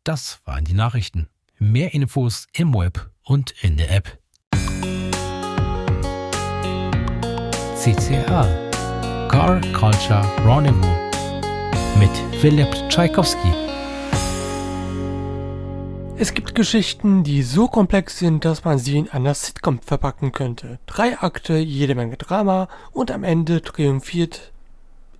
das waren die Nachrichten. Mehr Infos im Web und in der App. CCR Car Culture Rendezvous mit Philipp Tschaikowski. Es gibt Geschichten, die so komplex sind, dass man sie in einer Sitcom verpacken könnte. 3 Akte, jede Menge Drama und am Ende triumphiert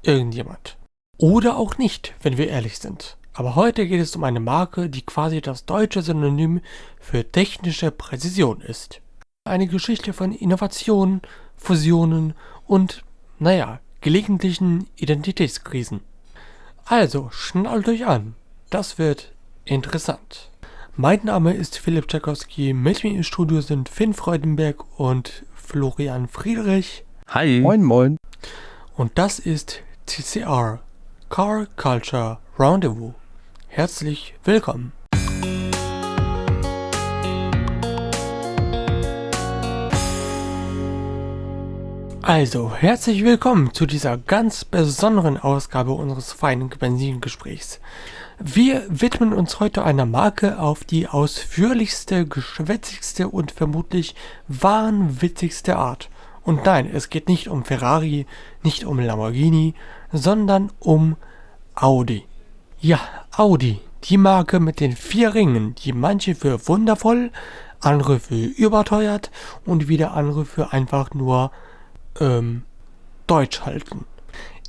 irgendjemand. Oder auch nicht, wenn wir ehrlich sind. Aber heute geht es um eine Marke, die quasi das deutsche Synonym für technische Präzision ist. Eine Geschichte von Innovationen, Fusionen und, gelegentlichen Identitätskrisen. Also, schnallt euch an. Das wird interessant. Mein Name ist Philipp Tschaikowski. Mit mir im Studio sind Finn Freudenberg und Florian Friedrich. Hi. Moin, moin. Und das ist CCR, Car Culture Rendezvous. Herzlich willkommen. Also, herzlich willkommen zu dieser ganz besonderen Ausgabe unseres feinen Benzingesprächs. Wir widmen uns heute einer Marke auf die ausführlichste, geschwätzigste und vermutlich wahnwitzigste Art. Und nein, es geht nicht um Ferrari, nicht um Lamborghini, sondern um Audi. Ja, Audi, die Marke mit den 4 Ringen, die manche für wundervoll, andere für überteuert und wieder andere für einfach nur deutsch halten.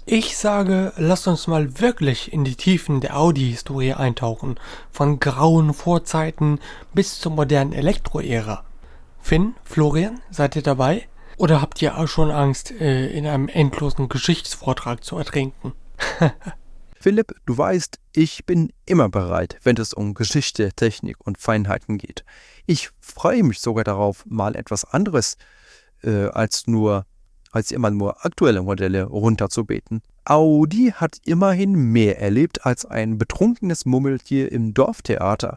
Ich sage, lasst uns mal wirklich in die Tiefen der Audi-Historie eintauchen, von grauen Vorzeiten bis zur modernen Elektro-Ära. Finn, Florian, seid ihr dabei? Oder habt ihr auch schon Angst, in einem endlosen Geschichtsvortrag zu ertrinken? Philipp, du weißt, ich bin immer bereit, wenn es um Geschichte, Technik und Feinheiten geht. Ich freue mich sogar darauf, mal etwas anderes als immer nur aktuelle Modelle runterzubeten. Audi hat immerhin mehr erlebt als ein betrunkenes Murmeltier im Dorftheater.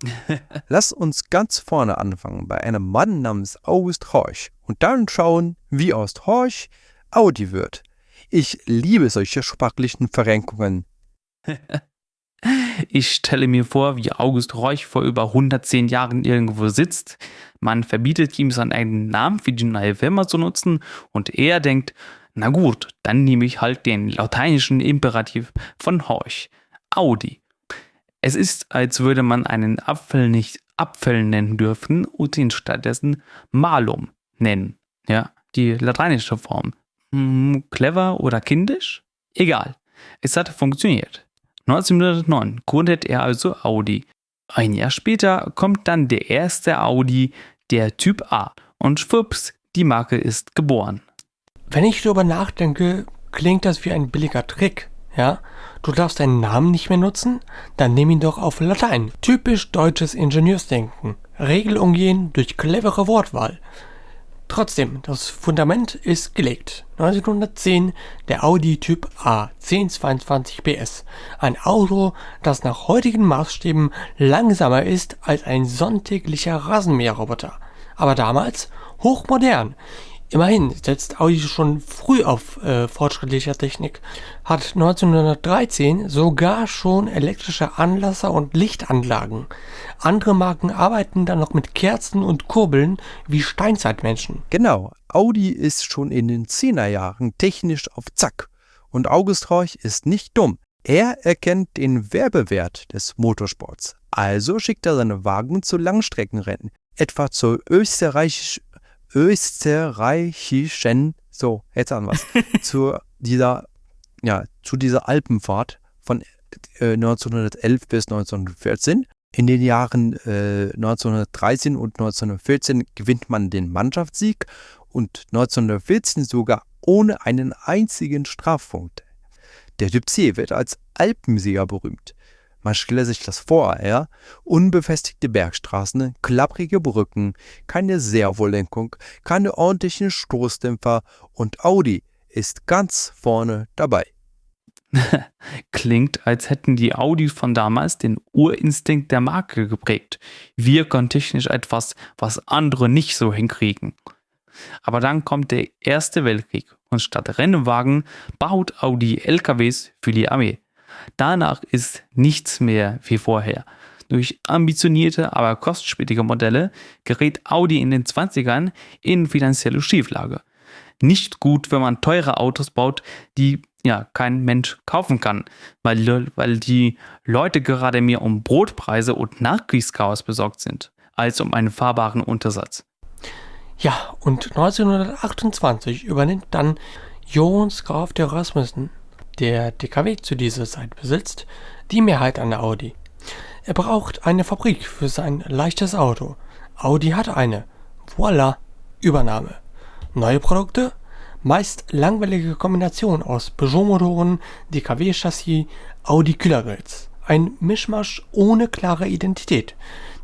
Lass uns ganz vorne anfangen, bei einem Mann namens August Horch und dann schauen, wie aus Horch Audi wird. Ich liebe solche sprachlichen Verrenkungen. Ich stelle mir vor, wie August Horch vor über 110 Jahren irgendwo sitzt. Man verbietet ihm seinen eigenen Namen für die neue Firma zu nutzen und er denkt, na gut, dann nehme ich halt den lateinischen Imperativ von Horch, Audi. Es ist, als würde man einen Apfel nicht Apfel nennen dürfen und ihn stattdessen Malum nennen. Ja, die lateinische Form. Clever oder kindisch? Egal, es hat funktioniert. 1909 gründet er also Audi. Ein Jahr später kommt dann der erste Audi, der Typ A. Und schwupps, die Marke ist geboren. Wenn ich darüber nachdenke, klingt das wie ein billiger Trick, ja? Du darfst deinen Namen nicht mehr nutzen? Dann nimm ihn doch auf Latein. Typisch deutsches Ingenieursdenken. Regel umgehen durch clevere Wortwahl. Trotzdem, das Fundament ist gelegt. 1910 der Audi Typ A 1022 PS. Ein Auto, das nach heutigen Maßstäben langsamer ist als ein sonntäglicher Rasenmäherroboter. Aber damals hochmodern. Immerhin setzt Audi schon früh auf fortschrittlicher Technik, hat 1913 sogar schon elektrische Anlasser und Lichtanlagen. Andere Marken arbeiten dann noch mit Kerzen und Kurbeln wie Steinzeitmenschen. Genau, Audi ist schon in den 10er Jahren technisch auf Zack. Und August Horch ist nicht dumm. Er erkennt den Werbewert des Motorsports. Also schickt er seine Wagen zu Langstreckenrennen, etwa zur österreichischen, so, jetzt an was, zu dieser Alpenfahrt von 1911 bis 1914. In den Jahren 1913 und 1914 gewinnt man den Mannschaftssieg und 1914 sogar ohne einen einzigen Strafpunkt. Der Typ C wird als Alpensieger berühmt. Man stelle sich das vor, ja? Unbefestigte Bergstraßen, klapprige Brücken, keine Servolenkung, keine ordentlichen Stoßdämpfer und Audi ist ganz vorne dabei. Klingt, als hätten die Audis von damals den Urinstinkt der Marke geprägt. Wir können technisch etwas, was andere nicht so hinkriegen. Aber dann kommt der Erste Weltkrieg und statt Rennwagen baut Audi LKWs für die Armee. Danach ist nichts mehr wie vorher. Durch ambitionierte, aber kostspielige Modelle gerät Audi in den 20ern in finanzielle Schieflage. Nicht gut, wenn man teure Autos baut, die kein Mensch kaufen kann, weil die Leute gerade mehr um Brotpreise und Nachkriegschaos besorgt sind, als um einen fahrbaren Untersatz. Ja, und 1928 übernimmt dann Johannes Graf de Rasmussen, der DKW zu dieser Zeit besitzt, die Mehrheit an der Audi. Er braucht eine Fabrik für sein leichtes Auto. Audi hat eine. Voila, Übernahme. Neue Produkte? Meist langweilige Kombination aus Peugeot-Motoren, DKW-Chassis, Audi-Kühlergrills. Ein Mischmasch ohne klare Identität.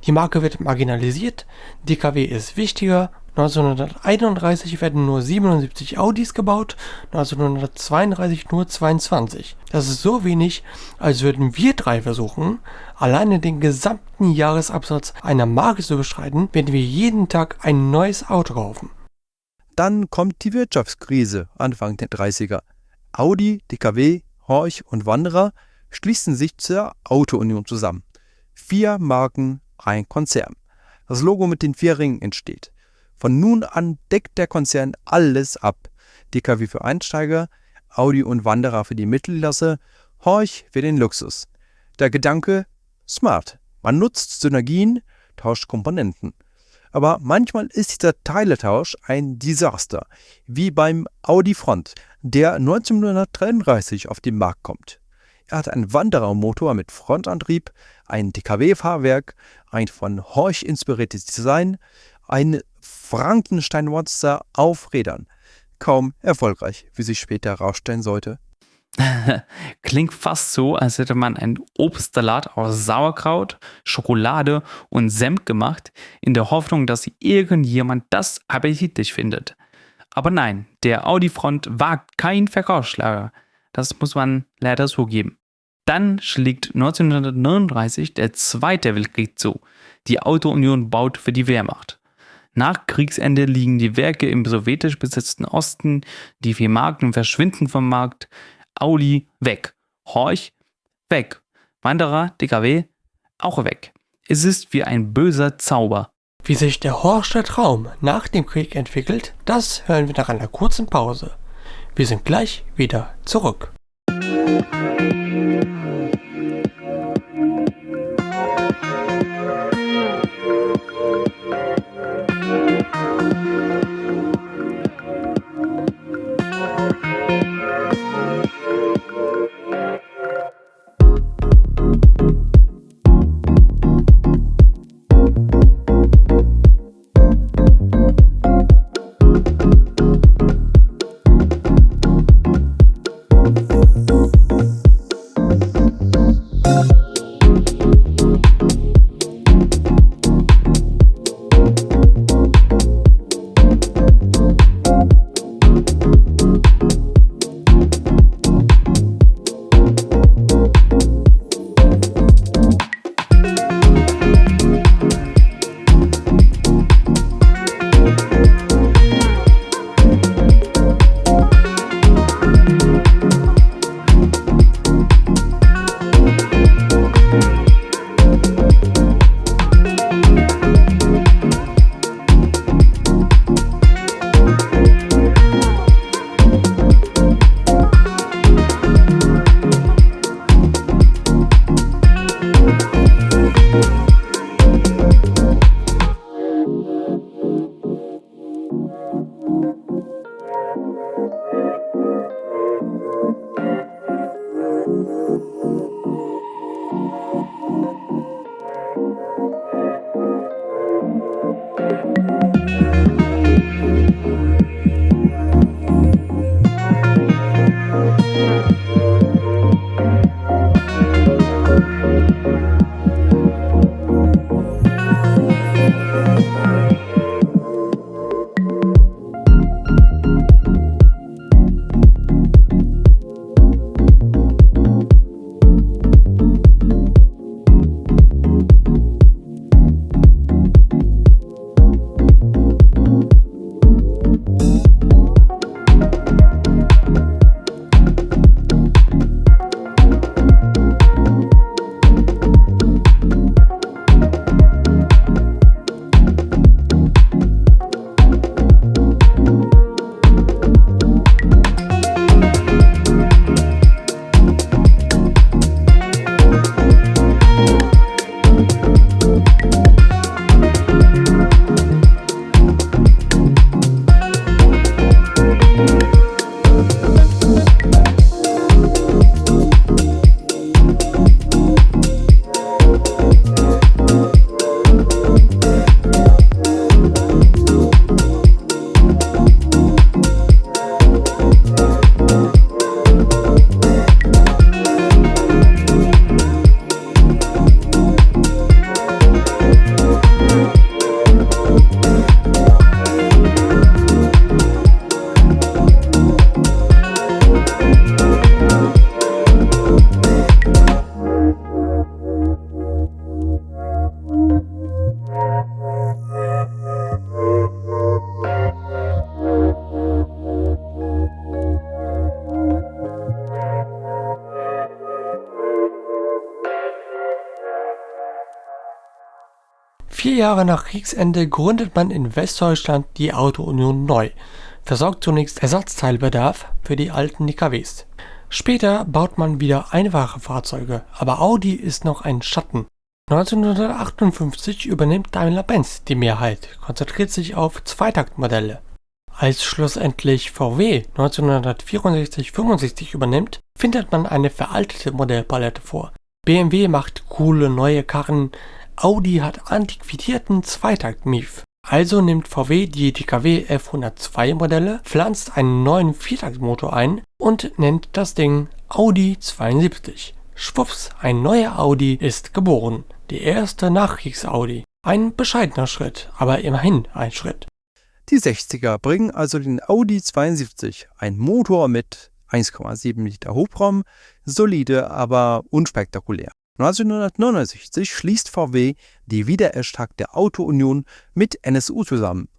Die Marke wird marginalisiert, DKW ist wichtiger. 1931 werden nur 77 Audis gebaut, 1932 nur 22. Das ist so wenig, als würden wir 3 versuchen, alleine den gesamten Jahresabsatz einer Marke zu bestreiten, wenn wir jeden Tag ein neues Auto kaufen. Dann kommt die Wirtschaftskrise Anfang der 30er. Audi, DKW, Horch und Wanderer schließen sich zur Auto-Union zusammen. 4 Marken, ein Konzern. Das Logo mit den 4 Ringen entsteht. Von nun an deckt der Konzern alles ab. DKW für Einsteiger, Audi und Wanderer für die Mittelklasse, Horch für den Luxus. Der Gedanke, smart. Man nutzt Synergien, tauscht Komponenten. Aber manchmal ist dieser Teiletausch ein Desaster, wie beim Audi Front, der 1933 auf den Markt kommt. Er hat einen Wanderermotor mit Frontantrieb, ein DKW-Fahrwerk, ein von Horch inspiriertes Design, ein Frankenstein-Monster auf Rädern. Kaum erfolgreich, wie sich später herausstellen sollte. Klingt fast so, als hätte man einen Obstsalat aus Sauerkraut, Schokolade und Senf gemacht, in der Hoffnung, dass irgendjemand das appetitlich findet. Aber nein, der Audi Front war kein Verkaufsschlager. Das muss man leider zugeben. Dann schlägt 1939 der Zweite Weltkrieg zu. Die Auto-Union baut für die Wehrmacht. Nach Kriegsende liegen die Werke im sowjetisch besetzten Osten, die 4 Marken verschwinden vom Markt. Audi weg, Horch weg, Wanderer, DKW auch weg. Es ist wie ein böser Zauber. Wie sich der Horcher Traum nach dem Krieg entwickelt, das hören wir nach einer kurzen Pause. Wir sind gleich wieder zurück. 4 Jahre nach Kriegsende gründet man in Westdeutschland die Auto-Union neu, versorgt zunächst Ersatzteilbedarf für die alten DKWs. Später baut man wieder einfache Fahrzeuge, aber Audi ist noch ein Schatten. 1958 übernimmt Daimler-Benz die Mehrheit, konzentriert sich auf Zweitaktmodelle. Als schlussendlich VW 1964-65 übernimmt, findet man eine veraltete Modellpalette vor. BMW macht coole neue Karren, Audi hat antiquierten Zweitakt-Mief. Also nimmt VW die DKW F102 Modelle, pflanzt einen neuen Viertaktmotor ein und nennt das Ding Audi 72. Schwupps, ein neuer Audi ist geboren. Die erste Nachkriegs-Audi. Ein bescheidener Schritt, aber immerhin ein Schritt. Die 60er bringen also den Audi 72, ein Motor mit 1,7 Liter Hubraum, solide, aber unspektakulär. 1969 schließt VW die wiedererstarkte Auto-Union mit NSU zusammen.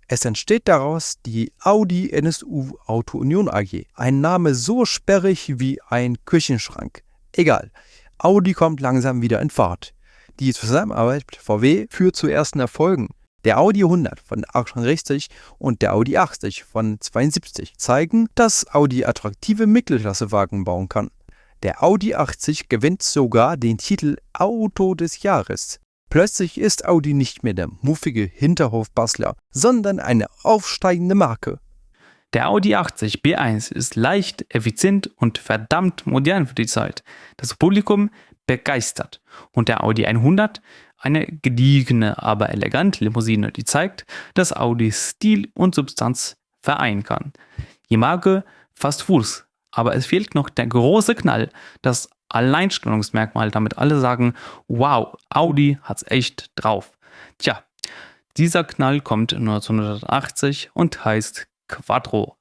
Es entsteht daraus die Audi NSU Auto-Union AG. Ein Name so sperrig wie ein Küchenschrank. Egal, Audi kommt langsam wieder in Fahrt. Die Zusammenarbeit mit VW führt zu ersten Erfolgen. Der Audi 100 von 68 und der Audi 80 von 72 zeigen, dass Audi attraktive Mittelklassewagen bauen kann. Der Audi 80 gewinnt sogar den Titel Auto des Jahres. Plötzlich ist Audi nicht mehr der muffige Hinterhofbastler, sondern eine aufsteigende Marke. Der Audi 80 B1 ist leicht, effizient und verdammt modern für die Zeit. Das Publikum begeistert. Und der Audi 100, eine gediegene, aber elegante Limousine, die zeigt, dass Audi Stil und Substanz vereinen kann. Die Marke fasst Fuß, aber es fehlt noch der große Knall, das Alleinstellungsmerkmal, damit alle sagen, wow, Audi hat's echt drauf. Tja, dieser Knall kommt 1980 und heißt Quattro.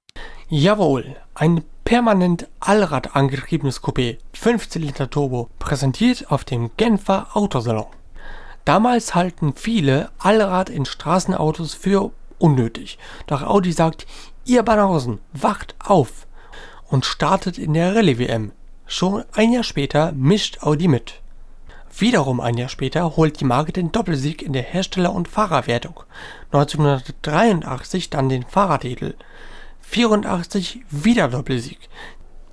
Jawohl, ein permanent Allrad angetriebenes Coupé, 5-Zylinder Turbo, präsentiert auf dem Genfer Autosalon. Damals halten viele Allrad in Straßenautos für unnötig, doch Audi sagt, ihr Banausen, wacht auf und startet in der Rallye-WM. Schon ein Jahr später mischt Audi mit. Wiederum ein Jahr später holt die Marke den Doppelsieg in der Hersteller- und Fahrerwertung. 1983 dann den Fahrertitel. 84 wieder Doppelsieg.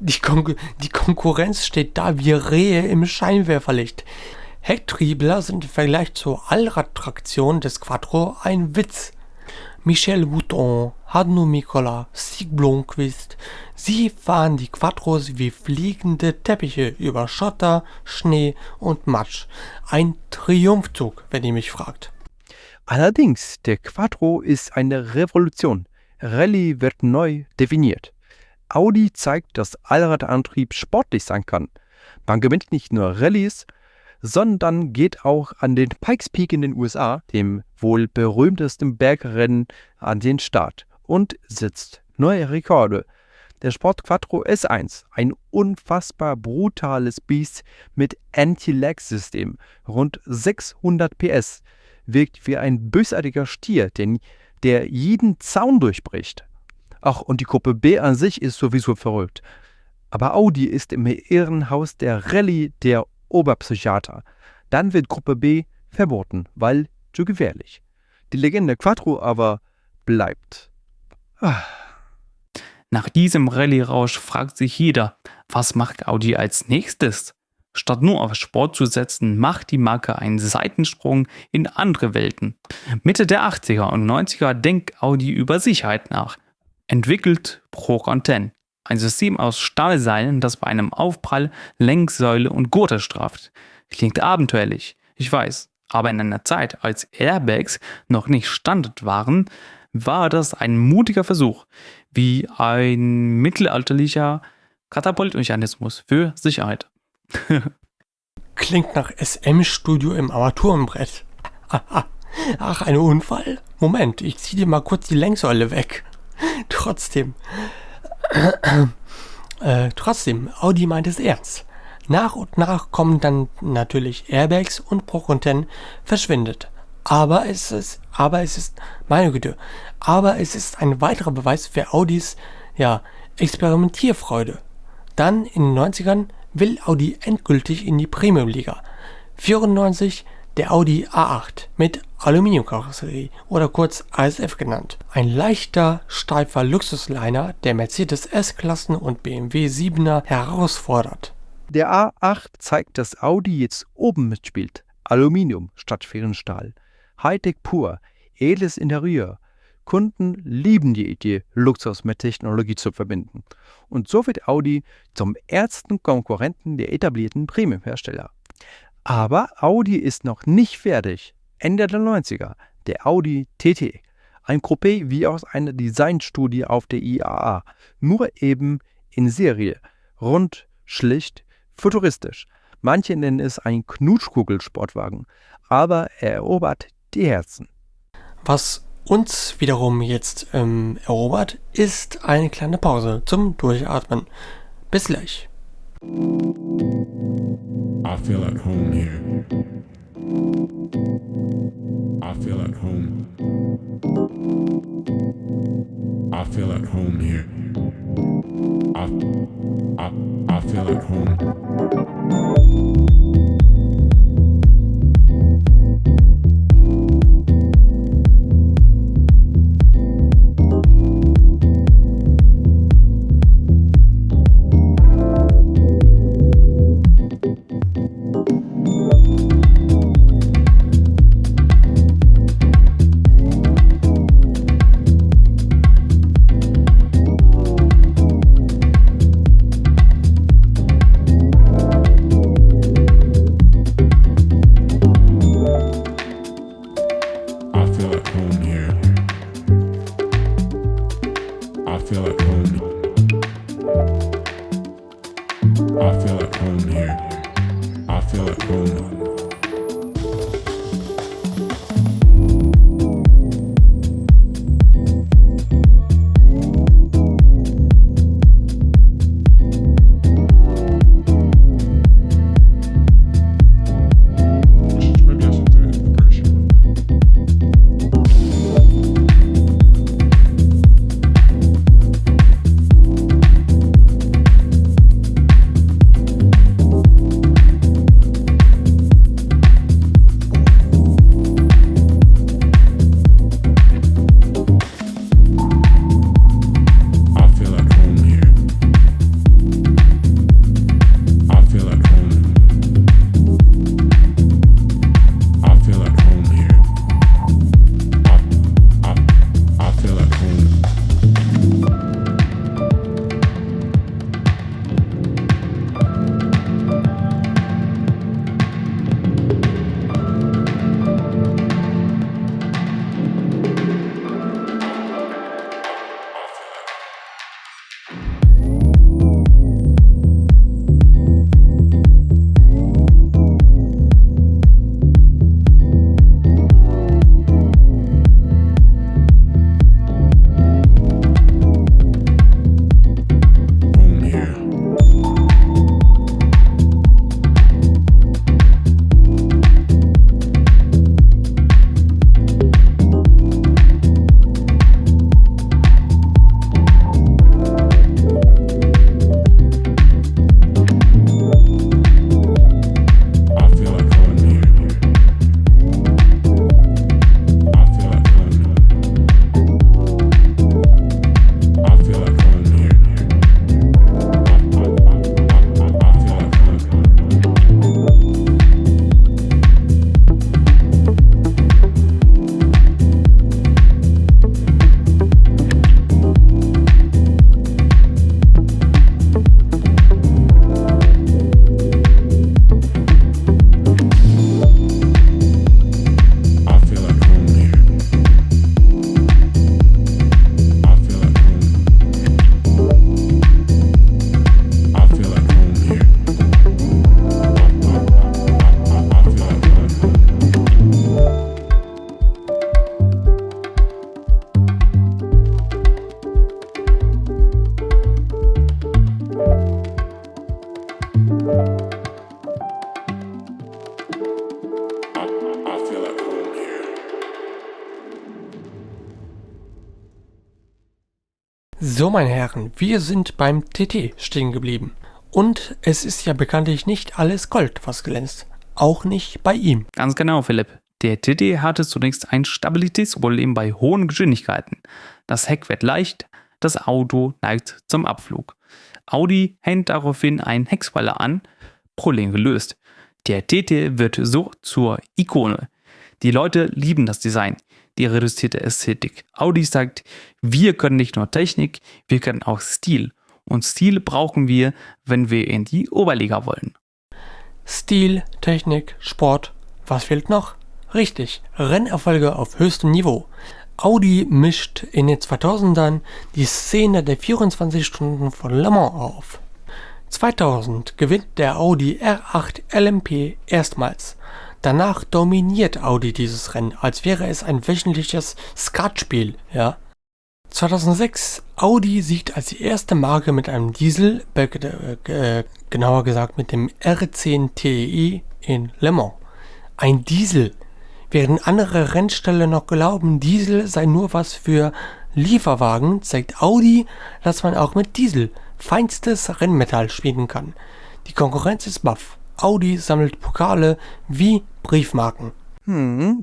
Die Konkurrenz steht da wie Rehe im Scheinwerferlicht. Hecktriebler sind im Vergleich zur Allradtraktion des Quattro ein Witz. Michel Bouton, Hanno Mikola, Stig Blomqvist, sie fahren die Quattros wie fliegende Teppiche über Schotter, Schnee und Matsch. Ein Triumphzug, wenn ihr mich fragt. Allerdings, der Quattro ist eine Revolution. Rallye wird neu definiert. Audi zeigt, dass Allradantrieb sportlich sein kann. Man gewinnt nicht nur Rallyes, sondern geht auch an den Pikes Peak in den USA, dem wohl berühmtesten Bergrennen, an den Start und setzt neue Rekorde. Der Sport Quattro S1, ein unfassbar brutales Biest mit Anti-Lag-System, rund 600 PS, wirkt wie ein bösartiger Stier, der jeden Zaun durchbricht. Ach, und die Gruppe B an sich ist sowieso verrückt. Aber Audi ist im Ehrenhaus der Rallye der Oberpsychiater. Dann wird Gruppe B verboten, weil zu gefährlich. Die Legende Quattro aber bleibt. Nach diesem Rallye-Rausch fragt sich jeder, was macht Audi als nächstes? Statt nur auf Sport zu setzen, macht die Marke einen Seitensprung in andere Welten. Mitte der 80er und 90er denkt Audi über Sicherheit nach. Entwickelt Pro-Content, ein System aus Stahlseilen, das bei einem Aufprall Lenksäule und Gurte straft. Klingt abenteuerlich, ich weiß, aber in einer Zeit, als Airbags noch nicht Standard waren, war das ein mutiger Versuch, wie ein mittelalterlicher Katapultmechanismus für Sicherheit. Klingt nach SM-Studio im Armaturenbrett. Ach, ein Unfall? Moment, ich zieh dir mal kurz die Lenksäule weg. Trotzdem, Audi meint es ernst. Nach und nach kommen dann natürlich Airbags und Pro-Content verschwindet. Aber es ist ein weiterer Beweis für Audis, Experimentierfreude. Dann in den 90ern will Audi endgültig in die Premium-Liga. 94 der Audi A8 mit Aluminiumkarosserie oder kurz ASF genannt. Ein leichter, steifer Luxusliner, der Mercedes S-Klassen und BMW 7er herausfordert. Der A8 zeigt, dass Audi jetzt oben mitspielt. Aluminium statt fairen Stahl. Hightech pur, edles Interieur. Kunden lieben die Idee, Luxus mit Technologie zu verbinden. Und so wird Audi zum ersten Konkurrenten der etablierten Premium-Hersteller. Aber Audi ist noch nicht fertig. Ende der 90er, der Audi TT. Ein Coupé wie aus einer Designstudie auf der IAA. Nur eben in Serie. Rund, schlicht, futuristisch. Manche nennen es ein Knutschkugelsportwagen. Aber er erobert die Herzen. Was uns wiederum jetzt erobert, ist eine kleine Pause zum Durchatmen. Bis gleich. I feel at home here. I feel at home. I feel at home here. I feel at home. So, meine Herren, wir sind beim TT stehen geblieben. Und es ist ja bekanntlich nicht alles Gold, was glänzt. auch nicht bei ihm. Ganz genau, Philipp. Der TT hatte zunächst ein Stabilitätsproblem bei hohen Geschwindigkeiten. Das Heck wird leicht, das Auto neigt zum Abflug. Audi hängt daraufhin einen Heckspoiler an, Problem gelöst. Der TT wird so zur Ikone. Die Leute lieben das Design, die reduzierte Ästhetik. Audi sagt, wir können nicht nur Technik, wir können auch Stil. Und Stil brauchen wir, wenn wir in die Oberliga wollen. Stil, Technik, Sport, was fehlt noch? Richtig, Rennerfolge auf höchstem Niveau. Audi mischt in den 2000ern die Szene der 24 Stunden von Le Mans auf. 2000 gewinnt der Audi R8 LMP erstmals. Danach dominiert Audi dieses Rennen, als wäre es ein wöchentliches Skatspiel, ja. 2006, Audi siegt als die erste Marke mit einem Diesel, genauer gesagt mit dem R10 TEI in Le Mans. Ein Diesel. Während andere Rennställe noch glauben, Diesel sei nur was für Lieferwagen, zeigt Audi, dass man auch mit Diesel feinstes Rennmetall spielen kann. Die Konkurrenz ist baff. Audi sammelt Pokale wie Briefmarken.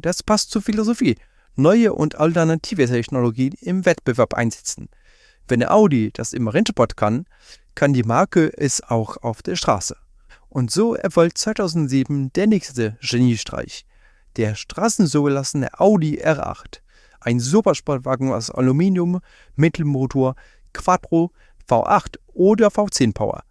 Das passt zur Philosophie. Neue und alternative Technologien im Wettbewerb einsetzen. Wenn Audi das im Rennsport kann die Marke es auch auf der Straße. Und so erfolgt 2007 der nächste Geniestreich. Der straßenzugelassene Audi R8. Ein Supersportwagen aus Aluminium, Mittelmotor, Quattro, V8 oder V10 Power.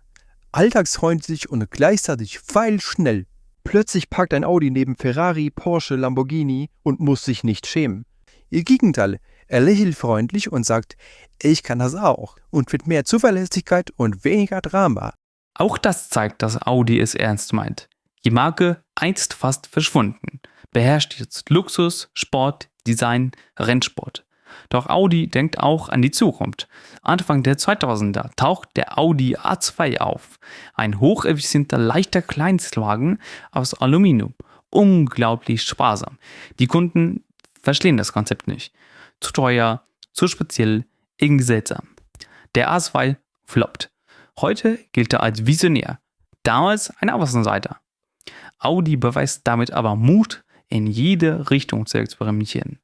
Alltagsfreundlich und gleichzeitig pfeilschnell. Plötzlich parkt ein Audi neben Ferrari, Porsche, Lamborghini und muss sich nicht schämen. Ihr Gegenteil, er lächelt freundlich und sagt, ich kann das auch und mit mehr Zuverlässigkeit und weniger Drama. Auch das zeigt, dass Audi es ernst meint. Die Marke, einst fast verschwunden, beherrscht jetzt Luxus, Sport, Design, Rennsport. Doch Audi denkt auch an die Zukunft. Anfang der 2000er taucht der Audi A2 auf. Ein hocheffizienter, leichter Kleinstwagen aus Aluminium. Unglaublich sparsam. Die Kunden verstehen das Konzept nicht. Zu teuer, zu speziell, irgendwie seltsam. Der A2 floppt. Heute gilt er als Visionär. Damals ein Außenseiter. Audi beweist damit aber Mut, in jede Richtung zu experimentieren.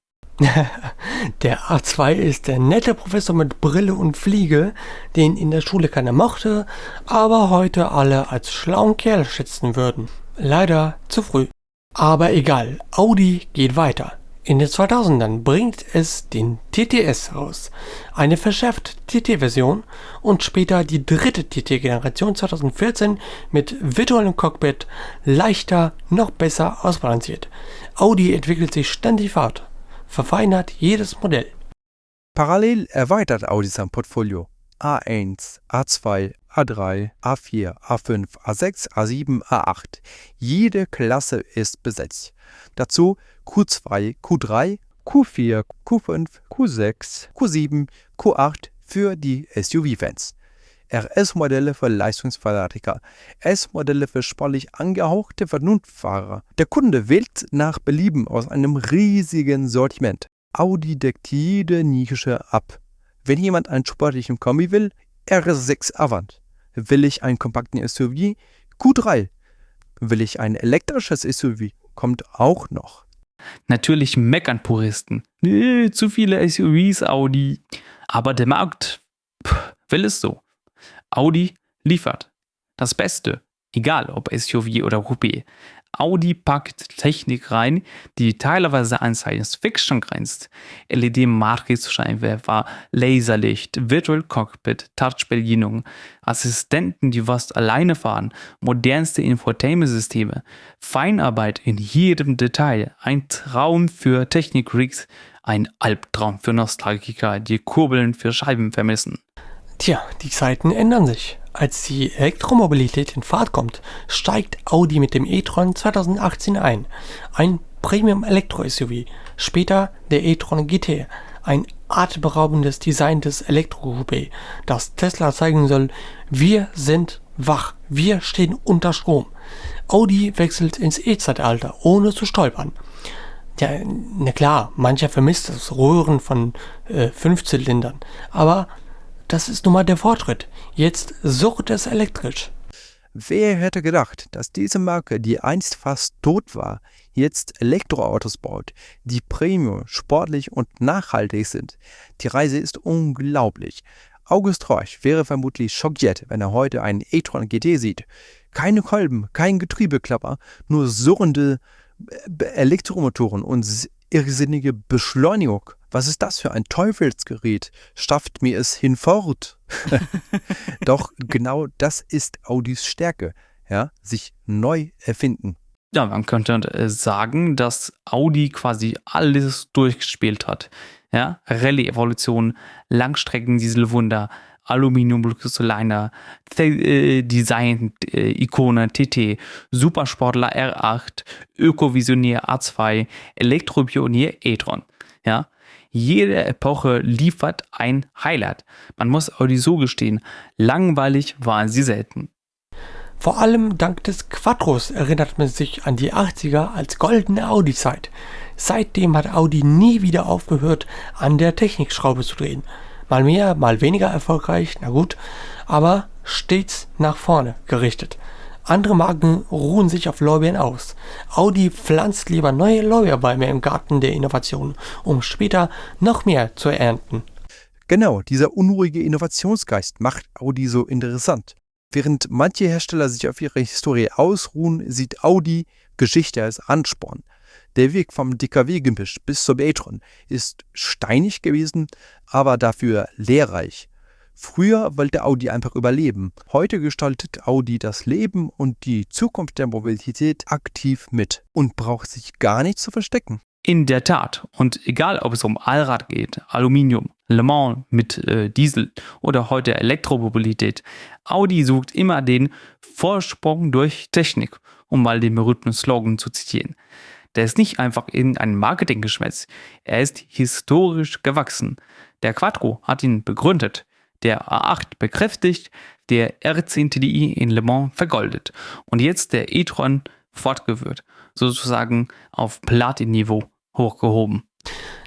Der A2 ist der nette Professor mit Brille und Fliege, den in der Schule keiner mochte, aber heute alle als schlauen Kerl schätzen würden. Leider zu früh. Aber egal, Audi geht weiter. In den 2000ern bringt es den TTS raus, eine verschärfte TT-Version und später die dritte TT-Generation 2014 mit virtuellem Cockpit, leichter, noch besser ausbalanciert. Audi entwickelt sich ständig fort, verfeinert jedes Modell. Parallel erweitert Audi sein Portfolio. A1, A2, A3, A4, A5, A6, A7, A8. Jede Klasse ist besetzt. Dazu Q2, Q3, Q4, Q5, Q6, Q7, Q8 für die SUV-Fans. RS-Modelle für Leistungsfanatiker, S-Modelle für sportlich angehauchte Vernunftfahrer. Der Kunde wählt nach Belieben aus einem riesigen Sortiment. Audi deckt jede Nische ab. Wenn jemand einen sportlichen Kombi will, RS6 Avant. Will ich einen kompakten SUV? Q3. Will ich ein elektrisches SUV? Kommt auch noch. Natürlich meckern Puristen. Zu viele SUVs, Audi. Aber der Markt will es so. Audi liefert das Beste, egal ob SUV oder Coupé. Audi packt Technik rein, die teilweise an Science Fiction grenzt. LED-Matrix-Scheinwerfer, Laserlicht, Virtual Cockpit, Touchbedienung, Assistenten, die fast alleine fahren, modernste Infotainment-Systeme, Feinarbeit in jedem Detail, ein Traum für Technik-Freaks, ein Albtraum für Nostalgiker, die Kurbeln für Scheiben vermissen. Tja, die Zeiten ändern sich. Als die Elektromobilität in Fahrt kommt, steigt Audi mit dem e-tron 2018 ein. Ein Premium-Elektro-SUV. Später der e-tron GT. Ein atemberaubendes Design des Elektro-Coupé, das Tesla zeigen soll, wir sind wach, wir stehen unter Strom. Audi wechselt ins E-Zeitalter, ohne zu stolpern. Ja, na klar, mancher vermisst das Röhren von 5 Zylindern, aber das ist nun mal der Fortschritt. Jetzt sucht es elektrisch. Wer hätte gedacht, dass diese Marke, die einst fast tot war, jetzt Elektroautos baut, die Premium, sportlich und nachhaltig sind? Die Reise ist unglaublich. August Rorch wäre vermutlich schockiert, wenn er heute einen e-tron GT sieht. Keine Kolben, kein Getriebeklapper, nur surrende Elektromotoren und irrsinnige Beschleunigung. Was ist das für ein Teufelsgerät? Stafft mir es hinfort. Doch genau das ist Audis Stärke, ja, sich neu erfinden. Ja, man könnte sagen, dass Audi quasi alles durchgespielt hat. Ja, Rallye-Evolution, Langstrecken-Dieselwunder, Aluminium-Liner, Design-Ikone TT, Supersportler R8, Ökovisionär A2, Elektropionier e-tron. Ja, jede Epoche liefert ein Highlight. Man muss Audi so gestehen, langweilig waren sie selten. Vor allem dank des Quattros erinnert man sich an die 80er als goldene Audi-Zeit. Seitdem hat Audi nie wieder aufgehört, an der Technikschraube zu drehen. Mal mehr, mal weniger erfolgreich, na gut, aber stets nach vorne gerichtet. Andere Marken ruhen sich auf Lorbeeren aus. Audi pflanzt lieber neue Lorbeerbäume im Garten der Innovation, um später noch mehr zu ernten. Genau, dieser unruhige Innovationsgeist macht Audi so interessant. Während manche Hersteller sich auf ihre Historie ausruhen, sieht Audi Geschichte als Ansporn. Der Weg vom DKW-Gemisch bis zum e-tron ist steinig gewesen, aber dafür lehrreich. Früher wollte Audi einfach überleben. Heute gestaltet Audi das Leben und die Zukunft der Mobilität aktiv mit und braucht sich gar nicht zu verstecken. In der Tat. Und egal, ob es um Allrad geht, Aluminium, Le Mans mit Diesel oder heute Elektromobilität, Audi sucht immer den Vorsprung durch Technik, um mal den berühmten Slogan zu zitieren. Der ist nicht einfach irgendein Marketinggeschwätz, er ist historisch gewachsen. Der Quattro hat ihn begründet, der A8 bekräftigt, der R10 TDI in Le Mans vergoldet und jetzt der e-tron fortgeführt, sozusagen auf Platin-Niveau hochgehoben.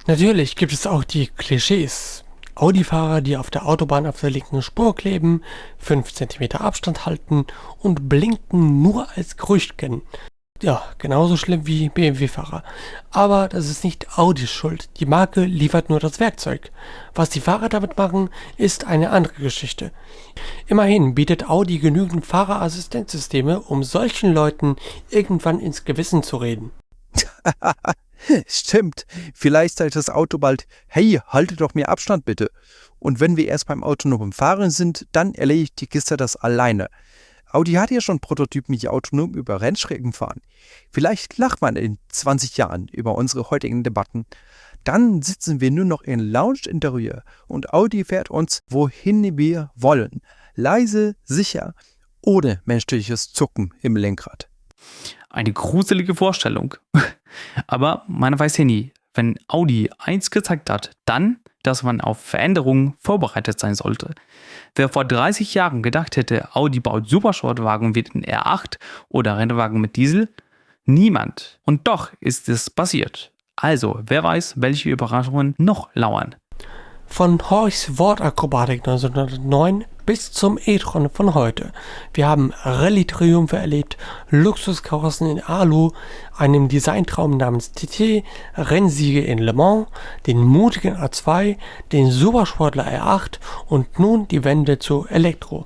Natürlich gibt es auch die Klischees. Audi-Fahrer, die auf der Autobahn auf der linken Spur kleben, 5 cm Abstand halten und blinken nur als Gerücht kennen. Ja, genauso schlimm wie BMW-Fahrer. Aber das ist nicht Audis Schuld. Die Marke liefert nur das Werkzeug. Was die Fahrer damit machen, ist eine andere Geschichte. Immerhin bietet Audi genügend Fahrerassistenzsysteme, um solchen Leuten irgendwann ins Gewissen zu reden. Stimmt, vielleicht sagt das Auto bald, hey, haltet doch mehr Abstand bitte. Und wenn wir erst beim autonomen Fahren sind, dann erledigt die Kiste das alleine. Audi hat ja schon Prototypen, die autonom über Rennstrecken fahren. Vielleicht lacht man in 20 Jahren über unsere heutigen Debatten. Dann sitzen wir nur noch in Lounge-Interieur und Audi fährt uns, wohin wir wollen. Leise, sicher, ohne menschliches Zucken im Lenkrad. Eine gruselige Vorstellung. Aber man weiß ja nie, wenn Audi eins gezeigt hat, dann, dass man auf Veränderungen vorbereitet sein sollte. Wer vor 30 Jahren gedacht hätte, Audi baut Supersportwagen wie den R8 oder Rennwagen mit Diesel? Niemand. Und doch ist es passiert. Also, wer weiß, welche Überraschungen noch lauern. Von Horchs Wortakrobatik 1909 bis zum e-tron von heute. Wir haben Rallye-Triumphe erlebt, Luxuskarossen in Alu, einem Designtraum namens TT, Rennsiege in Le Mans, den mutigen A2, den Supersportler R8 und nun die Wende zu Elektro.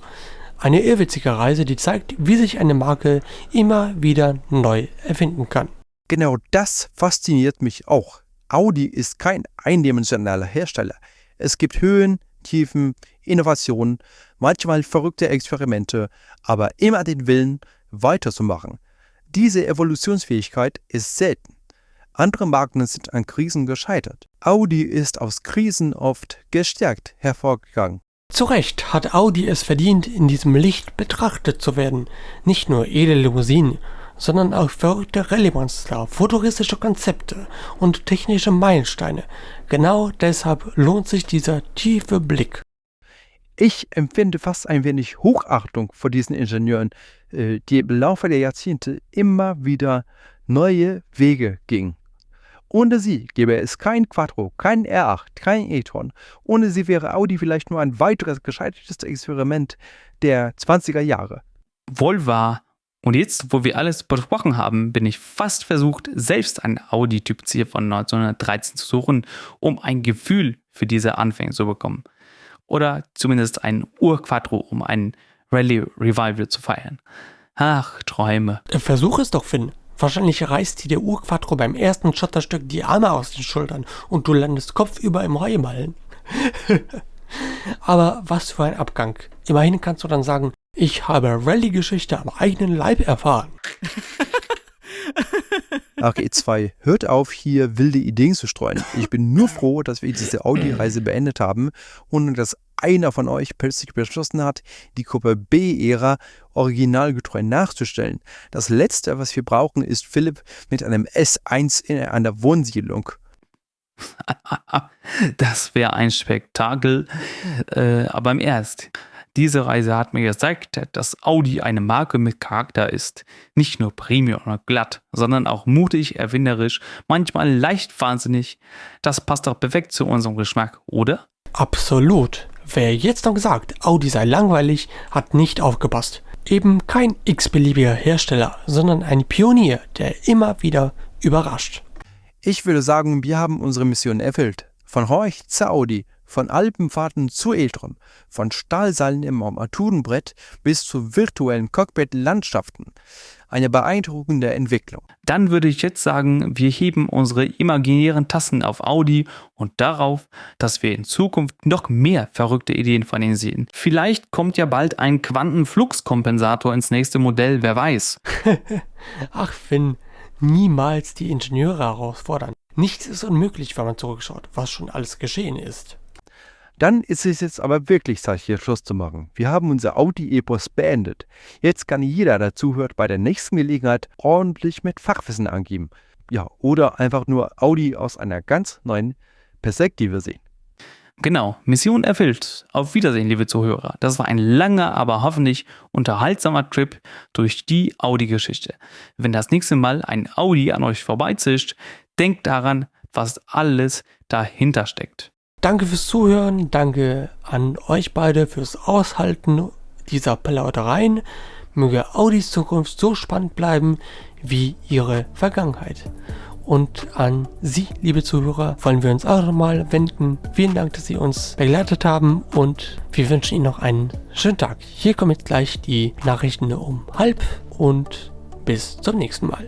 Eine irrwitzige Reise, die zeigt, wie sich eine Marke immer wieder neu erfinden kann. Genau das fasziniert mich auch. Audi ist kein eindimensionaler Hersteller. Es gibt Höhen, Tiefen, Innovationen, manchmal verrückte Experimente, aber immer den Willen, weiterzumachen. Diese Evolutionsfähigkeit ist selten. Andere Marken sind an Krisen gescheitert. Audi ist aus Krisen oft gestärkt hervorgegangen. Zu Recht hat Audi es verdient, in diesem Licht betrachtet zu werden. Nicht nur edle Limousinen, sondern auch verrückte Rallye-Monster, futuristische Konzepte und technische Meilensteine. Genau deshalb lohnt sich dieser tiefe Blick. Ich empfinde fast ein wenig Hochachtung vor diesen Ingenieuren, die im Laufe der Jahrzehnte immer wieder neue Wege gingen. Ohne sie gäbe es kein Quattro, kein R8, kein e-tron. Ohne sie wäre Audi vielleicht nur ein weiteres gescheitertes Experiment der 20er Jahre. Wohl wahr. Und jetzt, wo wir alles besprochen haben, bin ich fast versucht, selbst einen Audi Typ C von 1913 zu suchen, um ein Gefühl für diese Anfänge zu bekommen. Oder zumindest ein Urquattro, um ein Rallye-Revival zu feiern. Ach, Träume. Versuch es doch, Finn. Wahrscheinlich reißt dir der Urquattro beim ersten Schotterstück die Arme aus den Schultern und du landest kopfüber im Heuballen. Aber was für ein Abgang. Immerhin kannst du dann sagen, ich habe Rallye-Geschichte am eigenen Leib erfahren. Ach, ihr zwei, hört auf, hier wilde Ideen zu streuen. Ich bin nur froh, dass wir diese Audi-Reise beendet haben und dass einer von euch plötzlich beschlossen hat, die Gruppe B-Ära originalgetreu nachzustellen. Das Letzte, was wir brauchen, ist Philipp mit einem S1 in einer Wohnsiedlung. Das wäre ein Spektakel, aber im Ernst. Diese Reise hat mir gezeigt, dass Audi eine Marke mit Charakter ist. Nicht nur Premium oder glatt, sondern auch mutig, erfinderisch, manchmal leicht wahnsinnig. Das passt doch perfekt zu unserem Geschmack, oder? Absolut. Wer jetzt noch sagt, Audi sei langweilig, hat nicht aufgepasst. Eben kein x-beliebiger Hersteller, sondern ein Pionier, der immer wieder überrascht. Ich würde sagen, wir haben unsere Mission erfüllt. Von Horch zu Audi, von Alpenfahrten zu E-Tron, von Stahlseilen im Armaturenbrett bis zu virtuellen Cockpit-Landschaften. Eine beeindruckende Entwicklung. Dann würde ich jetzt sagen, wir heben unsere imaginären Tassen auf Audi und darauf, dass wir in Zukunft noch mehr verrückte Ideen von ihnen sehen. Vielleicht kommt ja bald ein Quantenfluxkompensator ins nächste Modell, wer weiß. Ach Finn, niemals die Ingenieure herausfordern. Nichts ist unmöglich, wenn man zurückschaut, was schon alles geschehen ist. Dann ist es jetzt aber wirklich Zeit, hier Schluss zu machen. Wir haben unser Audi-Epos beendet. Jetzt kann jeder, der zuhört, bei der nächsten Gelegenheit ordentlich mit Fachwissen angeben. Ja, oder einfach nur Audi aus einer ganz neuen Perspektive sehen. Genau, Mission erfüllt. Auf Wiedersehen, liebe Zuhörer. Das war ein langer, aber hoffentlich unterhaltsamer Trip durch die Audi-Geschichte. Wenn das nächste Mal ein Audi an euch vorbeizischt, denkt daran, was alles dahinter steckt. Danke fürs Zuhören, danke an euch beide fürs Aushalten dieser Plaudereien. Möge Audis Zukunft so spannend bleiben wie ihre Vergangenheit. Und an Sie, liebe Zuhörer, wollen wir uns auch nochmal wenden. Vielen Dank, dass Sie uns begleitet haben und wir wünschen Ihnen noch einen schönen Tag. Hier kommen jetzt gleich die Nachrichten um 12:30 und bis zum nächsten Mal.